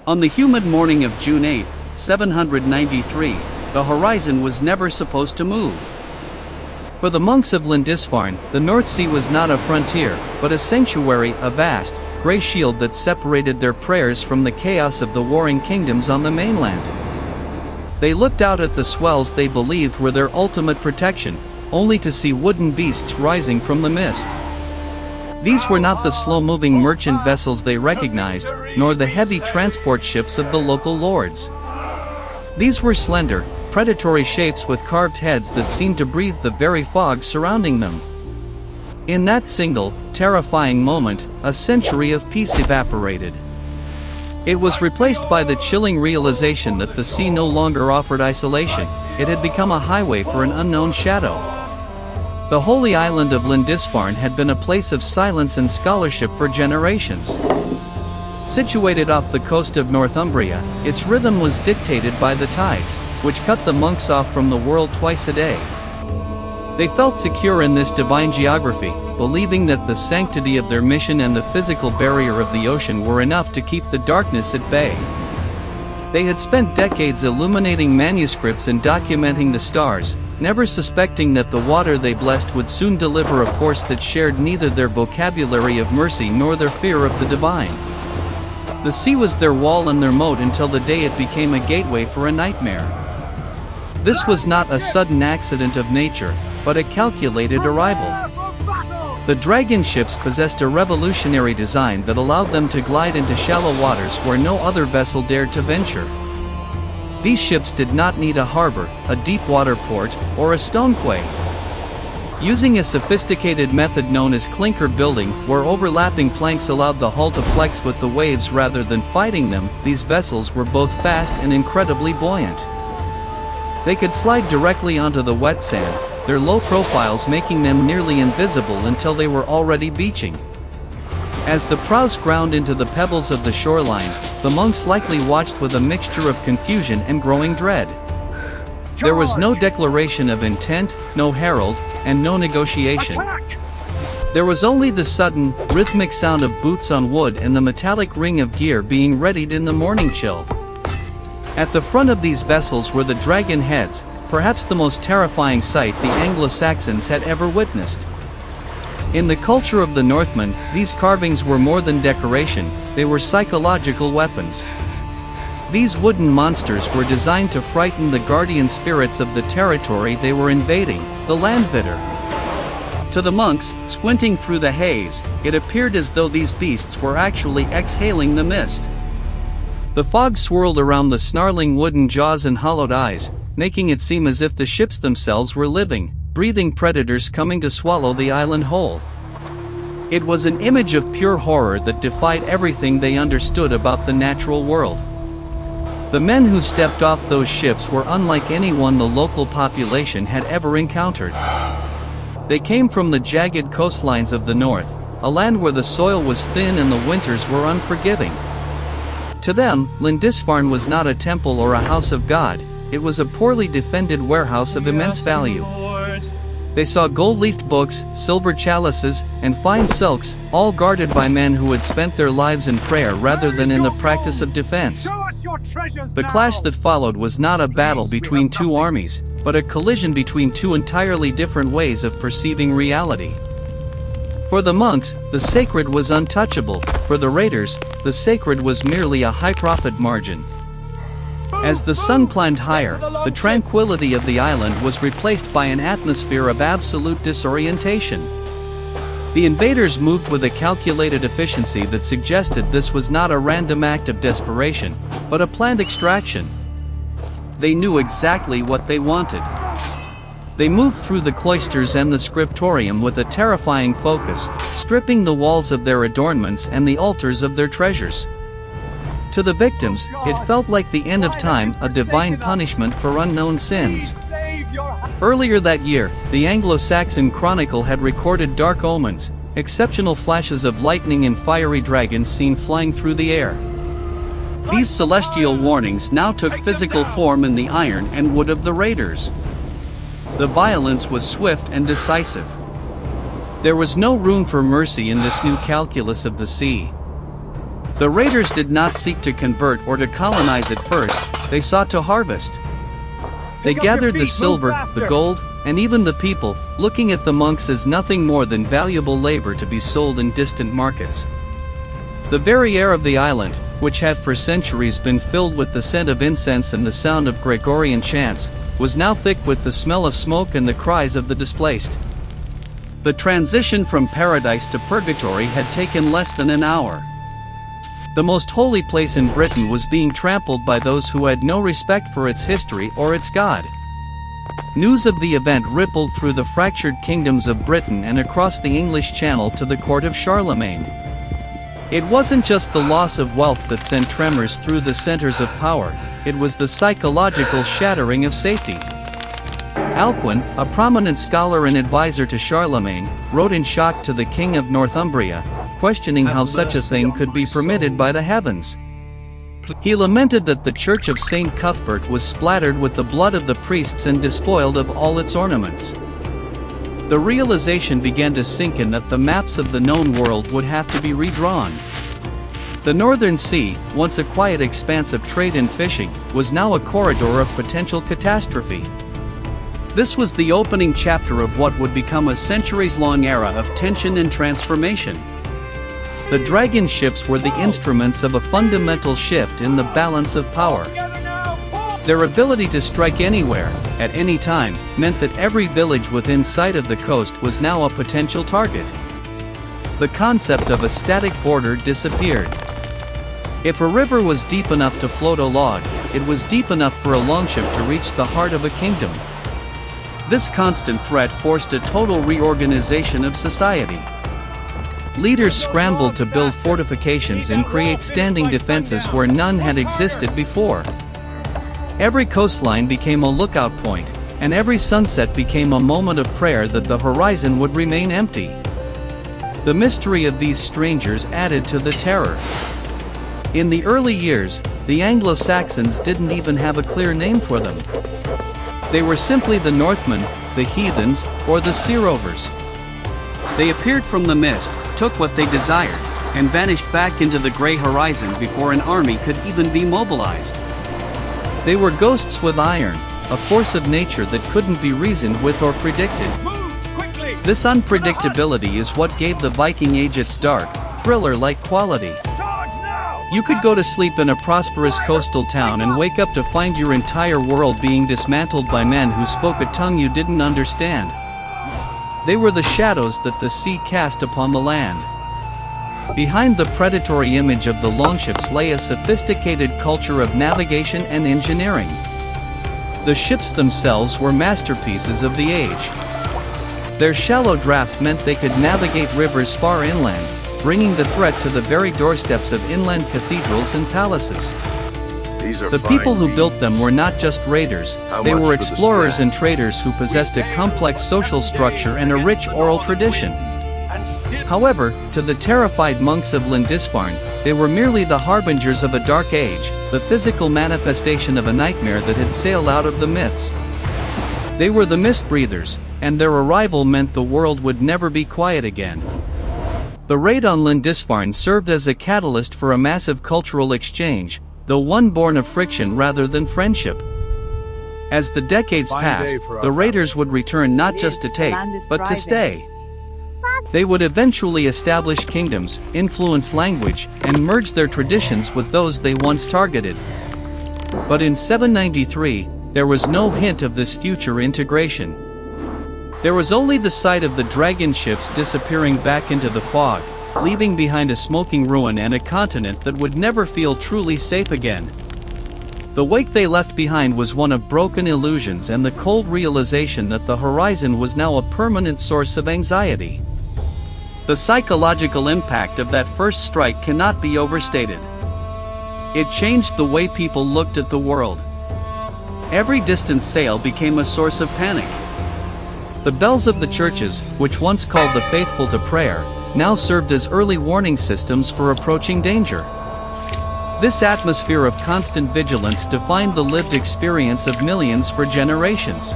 On the humid morning of June 8, 793, the horizon was never supposed to move. For the monks of Lindisfarne, the North Sea was not a frontier, but a sanctuary, a vast, grey shield that separated their prayers from the chaos of the warring kingdoms on the mainland. They looked out at the swells they believed were their ultimate protection, only to see wooden beasts rising from the mist. These were not the slow-moving merchant vessels they recognized, nor the heavy transport ships of the local lords. These were slender, predatory shapes with carved heads that seemed to breathe the very fog surrounding them. In that single, terrifying moment, a century of peace evaporated. It was replaced by the chilling realization that the sea no longer offered isolation, it had become a highway for an unknown shadow. The holy island of Lindisfarne had been a place of silence and scholarship for generations. Situated off the coast of Northumbria, its rhythm was dictated by the tides, which cut the monks off from the world twice a day. They felt secure in this divine geography, believing that the sanctity of their mission and the physical barrier of the ocean were enough to keep the darkness at bay. They had spent decades illuminating manuscripts and documenting the stars, never suspecting that the water they blessed would soon deliver a force that shared neither their vocabulary of mercy nor their fear of the divine. The sea was their wall and their moat until the day it became a gateway for a nightmare. This was not a sudden accident of nature, but a calculated arrival. The dragon ships possessed a revolutionary design that allowed them to glide into shallow waters where no other vessel dared to venture. These ships did not need a harbor, a deep water port, or a stone quay. Using a sophisticated method known as clinker building, where overlapping planks allowed the hull to flex with the waves rather than fighting them, these vessels were both fast and incredibly buoyant. They could slide directly onto the wet sand, their low profiles making them nearly invisible until they were already beaching. As the prows ground into the pebbles of the shoreline, the monks likely watched with a mixture of confusion and growing dread. There was no declaration of intent, no herald, and no negotiation. There was only the sudden, rhythmic sound of boots on wood and the metallic ring of gear being readied in the morning chill. At the front of these vessels were the dragon heads, perhaps the most terrifying sight the Anglo-Saxons had ever witnessed. In the culture of the Northmen, these carvings were more than decoration, they were psychological weapons. These wooden monsters were designed to frighten the guardian spirits of the territory they were invading, the landbitter. To the monks, squinting through the haze, it appeared as though these beasts were actually exhaling the mist. The fog swirled around the snarling wooden jaws and hollowed eyes, making it seem as if the ships themselves were living, breathing predators coming to swallow the island whole. It was an image of pure horror that defied everything they understood about the natural world. The men who stepped off those ships were unlike anyone the local population had ever encountered. They came from the jagged coastlines of the north, a land where the soil was thin and the winters were unforgiving. To them, Lindisfarne was not a temple or a house of God, it was a poorly defended warehouse of immense value. They saw gold-leafed books, silver chalices, and fine silks, all guarded by men who had spent their lives in prayer rather than in the practice of defense. The clash that followed was not a battle between two armies, but a collision between two entirely different ways of perceiving reality. For the monks, the sacred was untouchable; for the raiders, the sacred was merely a high-profit margin. As the sun climbed higher, the tranquility of the island was replaced by an atmosphere of absolute disorientation. The invaders moved with a calculated efficiency that suggested this was not a random act of desperation, but a planned extraction. They knew exactly what they wanted. They moved through the cloisters and the scriptorium with a terrifying focus, stripping the walls of their adornments and the altars of their treasures. To the victims, it felt like the end of time, a divine punishment for unknown sins. Earlier that year, the Anglo-Saxon Chronicle had recorded dark omens, exceptional flashes of lightning and fiery dragons seen flying through the air. These celestial warnings now took physical form in the iron and wood of the raiders. The violence was swift and decisive. There was no room for mercy in this new calculus of the sea. The raiders did not seek to convert or to colonize at first, they sought to harvest. They gathered the silver, the gold, and even the people, looking at the monks as nothing more than valuable labor to be sold in distant markets. The very air of the island, which had for centuries been filled with the scent of incense and the sound of Gregorian chants, was now thick with the smell of smoke and the cries of the displaced. The transition from paradise to purgatory had taken less than an hour. The most holy place in Britain was being trampled by those who had no respect for its history or its God. News of the event rippled through the fractured kingdoms of Britain and across the English Channel to the court of Charlemagne. It wasn't just the loss of wealth that sent tremors through the centers of power, it was the psychological shattering of safety. Alcuin, a prominent scholar and advisor to Charlemagne, wrote in shock to the king of Northumbria, questioning how such a thing could be permitted by the heavens. He lamented that the church of St. Cuthbert was splattered with the blood of the priests and despoiled of all its ornaments. The realization began to sink in that the maps of the known world would have to be redrawn. The Northern Sea, once a quiet expanse of trade and fishing, was now a corridor of potential catastrophe. This was the opening chapter of what would become a centuries-long era of tension and transformation. The dragon ships were the instruments of a fundamental shift in the balance of power. Their ability to strike anywhere, at any time, meant that every village within sight of the coast was now a potential target. The concept of a static border disappeared. If a river was deep enough to float a log, it was deep enough for a longship to reach the heart of a kingdom. This constant threat forced a total reorganization of society. Leaders scrambled to build fortifications and create standing defenses where none had existed before. Every coastline became a lookout point, and every sunset became a moment of prayer that the horizon would remain empty. The mystery of these strangers added to the terror. In the early years, the Anglo-Saxons didn't even have a clear name for them. They were simply the Northmen, the heathens, or the sea rovers. They appeared from the mist, took what they desired, and vanished back into the gray horizon before an army could even be mobilized. They were ghosts with iron, a force of nature that couldn't be reasoned with or predicted. This unpredictability is what gave the Viking Age its dark, thriller-like quality. You could go to sleep in a prosperous coastal town and wake up to find your entire world being dismantled by men who spoke a tongue you didn't understand. They were the shadows that the sea cast upon the land. Behind the predatory image of the longships lay a sophisticated culture of navigation and engineering. The ships themselves were masterpieces of the age. Their shallow draft meant they could navigate rivers far inland, bringing the threat to the very doorsteps of inland cathedrals and palaces. The people who built them were not just raiders, they were explorers and traders who possessed a complex social structure and a rich oral tradition. However, to the terrified monks of Lindisfarne, they were merely the harbingers of a dark age, the physical manifestation of a nightmare that had sailed out of the myths. They were the mist breathers, and their arrival meant the world would never be quiet again. The raid on Lindisfarne served as a catalyst for a massive cultural exchange, though one born of friction rather than friendship. As the decades passed, the raiders would return not just to take, but to stay. They would eventually establish kingdoms, influence language, and merge their traditions with those they once targeted. But in 793, there was no hint of this future integration. There was only the sight of the dragon ships disappearing back into the fog, leaving behind a smoking ruin and a continent that would never feel truly safe again. The wake they left behind was one of broken illusions and the cold realization that the horizon was now a permanent source of anxiety. The psychological impact of that first strike cannot be overstated. It changed the way people looked at the world. Every distant sail became a source of panic. The bells of the churches, which once called the faithful to prayer, now served as early warning systems for approaching danger. This atmosphere of constant vigilance defined the lived experience of millions for generations.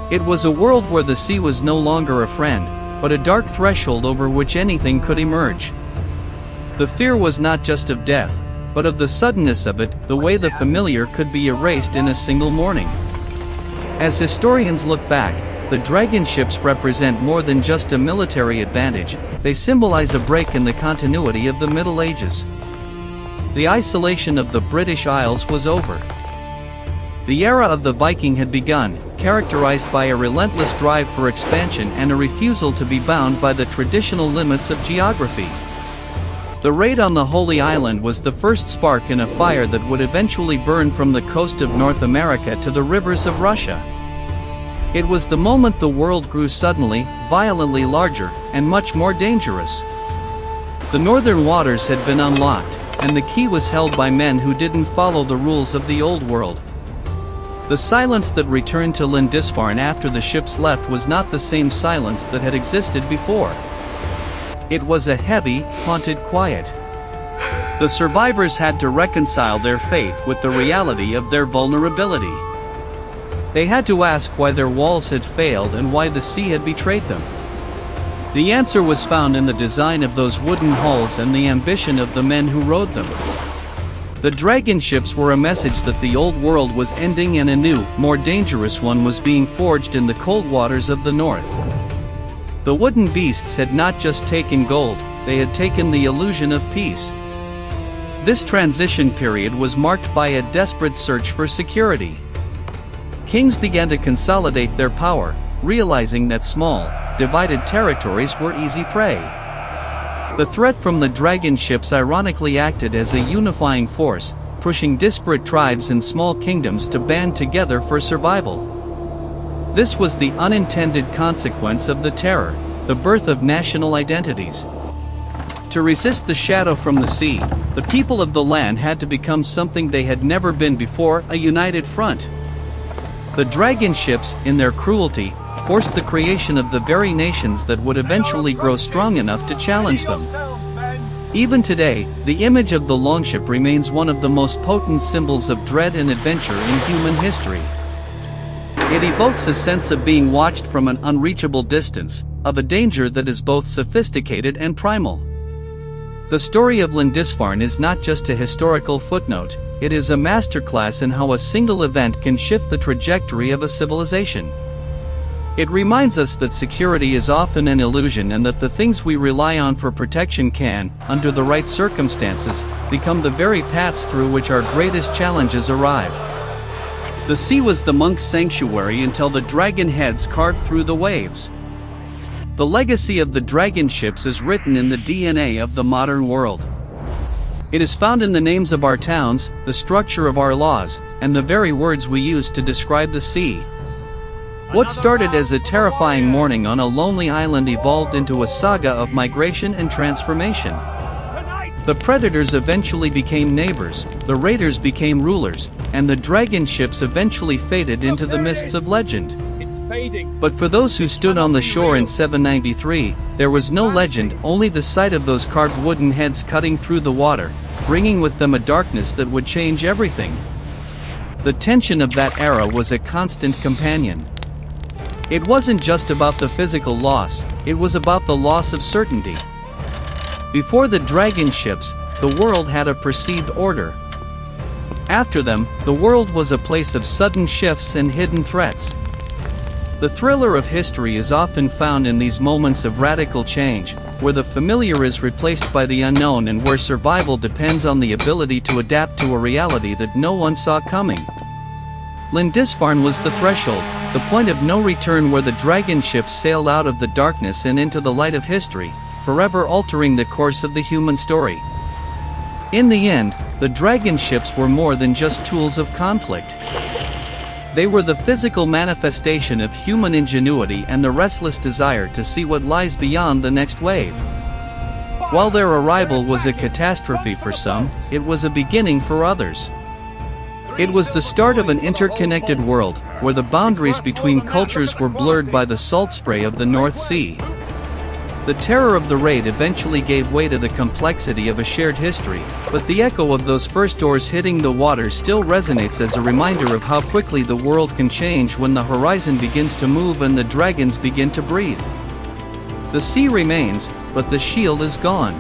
It was a world where the sea was no longer a friend, but a dark threshold over which anything could emerge. The fear was not just of death, but of the suddenness of it, the way the familiar could be erased in a single morning. As historians look back, the dragon ships represent more than just a military advantage, they symbolize a break in the continuity of the Middle Ages. The isolation of the British Isles was over. The era of the Viking had begun, characterized by a relentless drive for expansion and a refusal to be bound by the traditional limits of geography. The raid on the Holy Island was the first spark in a fire that would eventually burn from the coast of North America to the rivers of Russia. It was the moment the world grew suddenly, violently larger, and much more dangerous. The northern waters had been unlocked, and the key was held by men who didn't follow the rules of the old world. The silence that returned to Lindisfarne after the ships left was not the same silence that had existed before. It was a heavy, haunted quiet. The survivors had to reconcile their faith with the reality of their vulnerability. They had to ask why their walls had failed and why the sea had betrayed them. The answer was found in the design of those wooden hulls and the ambition of the men who rowed them. The dragon ships were a message that the old world was ending and a new, more dangerous one was being forged in the cold waters of the north. The wooden beasts had not just taken gold, they had taken the illusion of peace. This transition period was marked by a desperate search for security. Kings began to consolidate their power, realizing that small, divided territories were easy prey. The threat from the dragon ships ironically acted as a unifying force, pushing disparate tribes and small kingdoms to band together for survival. This was the unintended consequence of the terror, the birth of national identities. To resist the shadow from the sea, the people of the land had to become something they had never been before, a united front. The dragon ships, in their cruelty, forced the creation of the very nations that would eventually grow strong enough to challenge them. Even today, the image of the longship remains one of the most potent symbols of dread and adventure in human history. It evokes a sense of being watched from an unreachable distance, of a danger that is both sophisticated and primal. The story of Lindisfarne is not just a historical footnote, it is a masterclass in how a single event can shift the trajectory of a civilization. It reminds us that security is often an illusion and that the things we rely on for protection can, under the right circumstances, become the very paths through which our greatest challenges arrive. The sea was the monk's sanctuary until the dragon heads carved through the waves. The legacy of the dragon ships is written in the DNA of the modern world. It is found in the names of our towns, the structure of our laws, and the very words we use to describe the sea. What started as a terrifying morning on a lonely island evolved into a saga of migration and transformation. The predators eventually became neighbors, the raiders became rulers, and the dragon ships eventually faded into the mists of legend. But for those who stood on the shore in 793, there was no legend, only the sight of those carved wooden heads cutting through the water, bringing with them a darkness that would change everything. The tension of that era was a constant companion. It wasn't just about the physical loss, it was about the loss of certainty. Before the dragon ships, the world had a perceived order. After them, the world was a place of sudden shifts and hidden threats. The thriller of history is often found in these moments of radical change, where the familiar is replaced by the unknown and where survival depends on the ability to adapt to a reality that no one saw coming. Lindisfarne was the threshold, the point of no return where the dragon ships sailed out of the darkness and into the light of history, forever altering the course of the human story. In the end, the dragon ships were more than just tools of conflict. They were the physical manifestation of human ingenuity and the restless desire to see what lies beyond the next wave. While their arrival was a catastrophe for some, it was a beginning for others. It was the start of an interconnected world, where the boundaries between cultures were blurred by the salt spray of the North Sea. The terror of the raid eventually gave way to the complexity of a shared history, but the echo of those first oars hitting the water still resonates as a reminder of how quickly the world can change when the horizon begins to move and the dragons begin to breathe. The sea remains, but the shield is gone.